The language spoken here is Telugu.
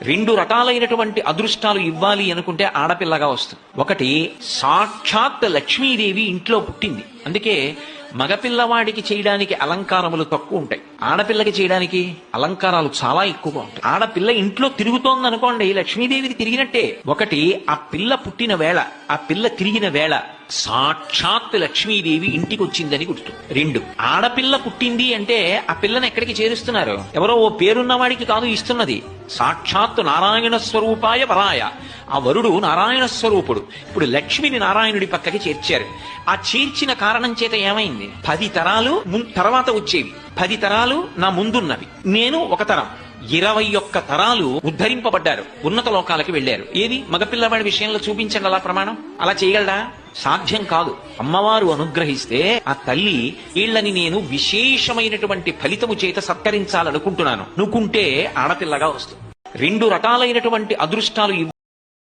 రెండు రకాలైనటువంటి అదృష్టాలు ఇవ్వాలి అనుకుంటే ఆడపిల్లగా వస్తుంది. ఒకటి, సాక్షాత్ లక్ష్మీదేవి ఇంట్లో పుట్టింది. అందుకే మగపిల్లవాడికి చేయడానికి అలంకారములు తక్కువ ఉంటాయి, ఆడపిల్లకి చేయడానికి అలంకారాలు చాలా ఎక్కువగా ఉంటాయి. ఆడపిల్ల ఇంట్లో తిరుగుతోంది అనుకోండి, లక్ష్మీదేవిది తిరిగినట్టే. ఒకటి, ఆ పిల్ల పుట్టిన వేళ, ఆ పిల్ల తిరిగిన వేళ సాక్షాత్ లక్ష్మీదేవి ఇంటికి వచ్చిందని గుర్తు. రెండు, ఆడపిల్ల పుట్టింది అంటే ఆ పిల్లని ఎక్కడికి చేరుస్తున్నారు? ఎవరో ఓ పేరున్నవాడికి కాదు ఇస్తున్నది, సాక్షాత్ నారాయణ స్వరూపాయ వరాయ. ఆ వరుడు నారాయణ స్వరూపుడు. ఇప్పుడు లక్ష్మిని నారాయణుడి పక్కకి చేర్చారు. ఆ చేర్చిన కారణం చేత ఏమైంది? 10 తరాలు తర్వాత వచ్చేవి, 10 తరాలు నా ముందున్నవి, నేను ఒక తరం, 21 తరాలు ఉద్ధరింపబడ్డారు, ఉన్నత లోకాలకి వెళ్లారు. ఏది మగపిల్లవాడి విషయంలో చూపించండి అలా ప్రమాణం. అలా చేయగలడా? సాధ్యం కాదు. అమ్మవారు అనుగ్రహిస్తే ఆ తల్లి, వీళ్ళని నేను విశేషమైనటువంటి ఫలితము చేత సత్కరించాలనుకుంటున్నాను, నువ్వుకుంటే ఆడపిల్లగా వస్తుంది. రెండు రకాలైనటువంటి అదృష్టాలు